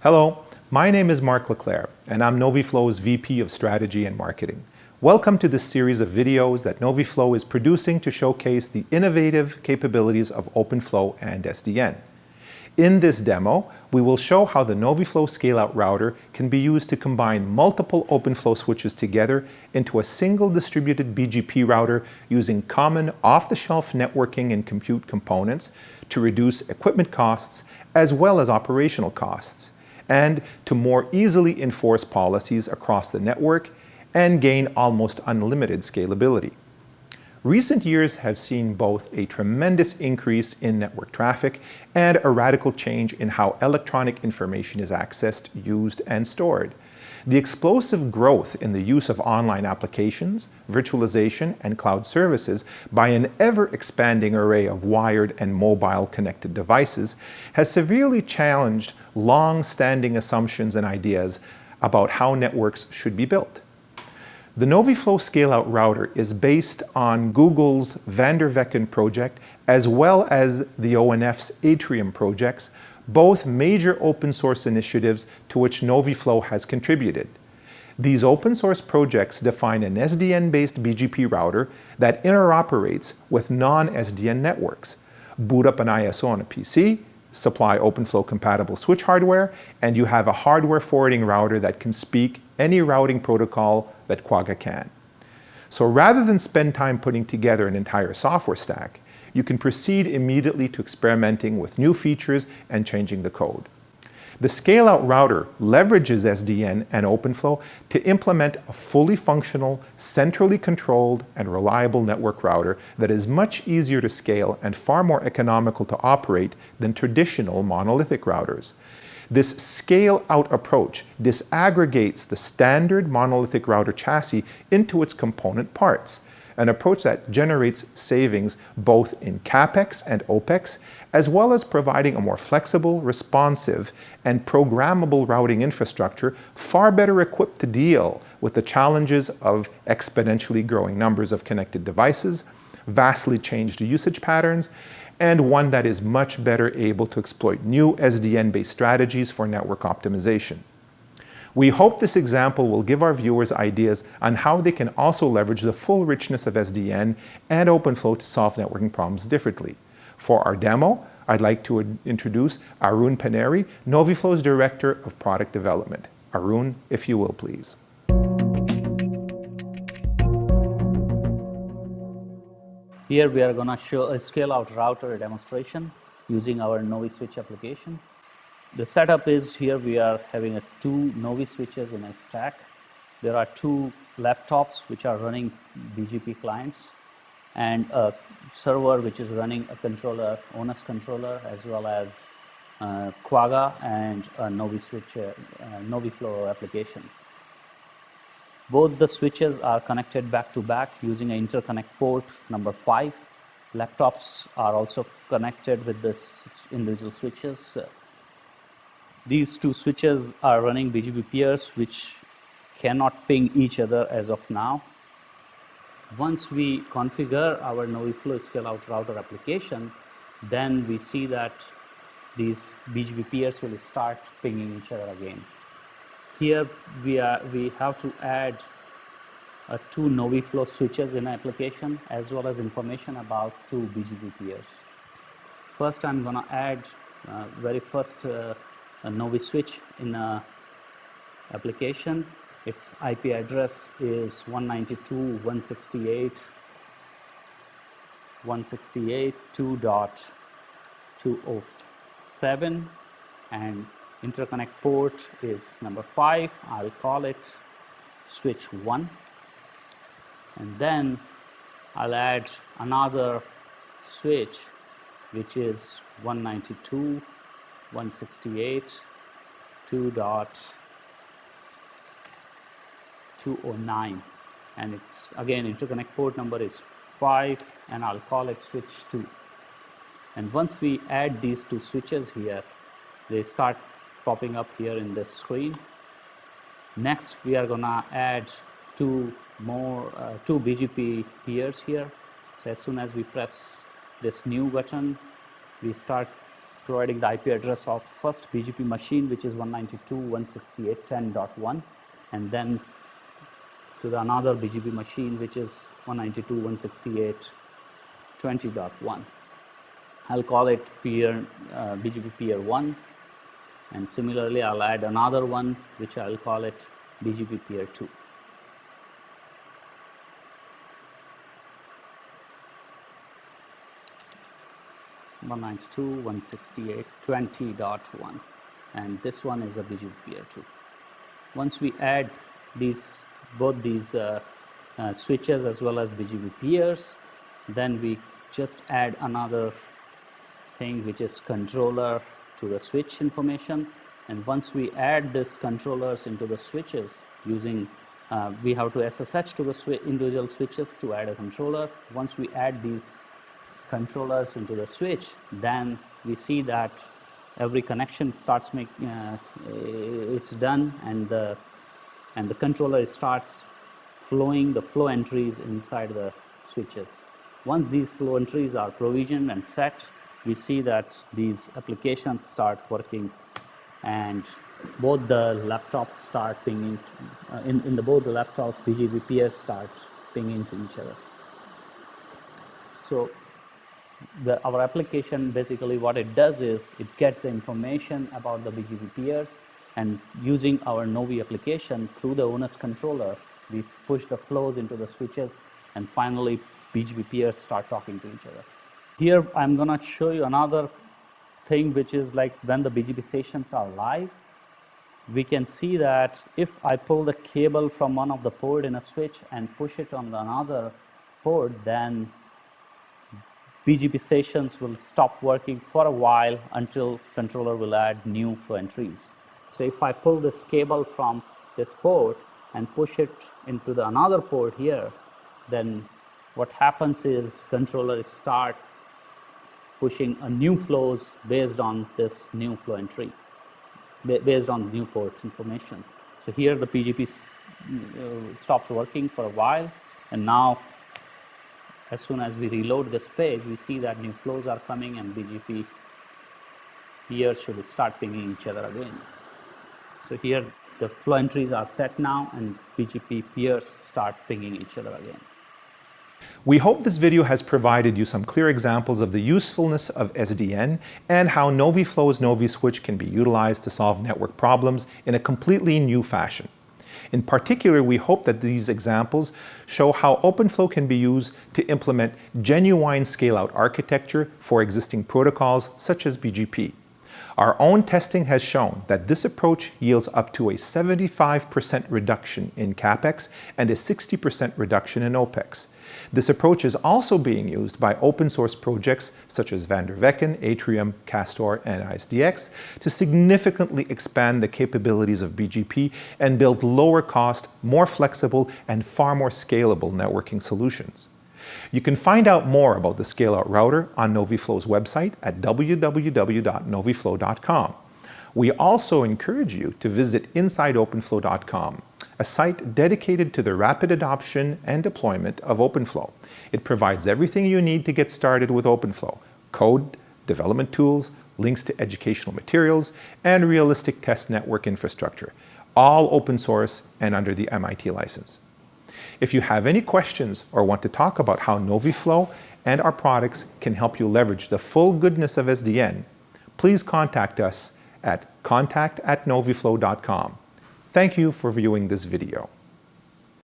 Hello, my name is Mark Leclerc, and I'm NoviFlow's VP of Strategy and Marketing. Welcome to this series of videos that NoviFlow is producing to showcase the innovative capabilities of OpenFlow and SDN. In this demo, we will show how the NoviFlow scale-out router can be used to combine multiple OpenFlow switches together into a single distributed BGP router using common off-the-shelf networking and compute components to reduce equipment costs as well as operational costs, and to more easily enforce policies across the network and gain almost unlimited scalability. Recent years have seen both a tremendous increase in network traffic and a radical change in how electronic information is accessed, used, and stored. The explosive growth in the use of online applications, virtualization, and cloud services by an ever-expanding array of wired and mobile connected devices has severely challenged long-standing assumptions and ideas about how networks should be built. The NoviFlow scale-out router is based on Google's Van der Vecken project as well as the ONF's Atrium projects, both major open source initiatives to which NoviFlow has contributed. These open source projects define an SDN-based BGP router that interoperates with non-SDN networks, boot up an ISO on a PC, supply OpenFlow compatible switch hardware, and you have a hardware forwarding router that can speak any routing protocol that Quagga can. So rather than spend time putting together an entire software stack, you can proceed immediately to experimenting with new features and changing the code. The scale-out router leverages SDN and OpenFlow to implement a fully functional, centrally controlled, and reliable network router that is much easier to scale and far more economical to operate than traditional monolithic routers. This scale-out approach disaggregates the standard monolithic router chassis into its component parts, an approach that generates savings both in CapEx and OpEx, as well as providing a more flexible, responsive, and programmable routing infrastructure far better equipped to deal with the challenges of exponentially growing numbers of connected devices, vastly changed usage patterns, and one that is much better able to exploit new SDN-based strategies for network optimization. We hope this example will give our viewers ideas on how they can also leverage the full richness of SDN and OpenFlow to solve networking problems differently. For our demo, I'd like to introduce Arun Paneri, NoviFlow's Director of Product Development. Arun, if you will, please. Here we are going to show a scale-out router demonstration using our NoviSwitch application. The setup is here we are having two Novi switches in a stack. There are two laptops which are running BGP clients and a server which is running a controller, ONS controller, as well as Quagga and a NoviFlow application. Both the switches are connected back to back using an interconnect port number 5. Laptops are also connected with this individual switches. These two switches are running BGP peers which cannot ping each other as of now. Once we configure our NoviFlow scale-out router application, then we see that these BGP peers will start pinging each other again. Here we have to add two NoviFlow switches in application as well as information about two BGP peers. First, I'm going to add very first a Novi switch in a application. Its IP address is 192.168.2.207 and interconnect port is number 5. I'll call it switch 1, and then I'll add another switch which is 192.168.2.209, and it's again interconnect port number is 5, and I'll call it switch 2. And once we add these two switches here, they start popping up here in this screen. Next, we are gonna add two BGP peers here. So as soon as we press this new button, we start providing the IP address of first BGP machine, which is 192.168.10.1, and then to the another BGP machine, which is 192.168.20.1. I'll call it peer BGP peer 1, and similarly I'll add another one which I'll call it BGP peer 2. (192.168.20.1), and this one is a BGP peer 2. Once we add both these switches as well as BGP peers, then we just add another thing which is controller to the switch information. And once we add these controllers into the switches using we have to SSH to the individual switches to add a controller. Once we add these controllers into the switch, then we see that every connection starts it's done, and the controller starts flowing the flow entries inside the switches. Once these flow entries are provisioned and set, we see that these applications start working, and both the laptops start pinging. Both the laptops, BGP peers start pinging to each other. So our application, basically what it does is it gets the information about the BGP peers, and using our Novi application through the ONS controller, we push the flows into the switches, and finally BGP peers start talking to each other. Here I'm going to show you another thing, which is like when the BGP stations are live, we can see that if I pull the cable from one of the port in a switch and push it on another port, then BGP stations will stop working for a while until controller will add new flow entries. So if I pull this cable from this port and push it into another port here, then what happens is controller start pushing a new flows based on this new flow entry, based on new port information. So here the BGP stops working for a while, and now as soon as we reload this page, we see that new flows are coming, and BGP peers should start pinging each other again. So here the flow entries are set now, and BGP peers start pinging each other again. We hope this video has provided you some clear examples of the usefulness of SDN and how NoviFlow's NoviSwitch can be utilized to solve network problems in a completely new fashion. In particular, we hope that these examples show how OpenFlow can be used to implement genuine scale-out architecture for existing protocols such as BGP. Our own testing has shown that this approach yields up to a 75% reduction in CapEx and a 60% reduction in OpEx. This approach is also being used by open source projects such as Van der Wecken, Atrium, Castor, and ISDX to significantly expand the capabilities of BGP and build lower cost, more flexible, and far more scalable networking solutions. You can find out more about the scale-out router on NoviFlow's website at www.noviflow.com. We also encourage you to visit InsideOpenFlow.com, a site dedicated to the rapid adoption and deployment of OpenFlow. It provides everything you need to get started with OpenFlow: code, development tools, links to educational materials, and realistic test network infrastructure, all open source and under the MIT license. If you have any questions or want to talk about how NoviFlow and our products can help you leverage the full goodness of SDN, please contact us at contact@noviflow.com. Thank you for viewing this video.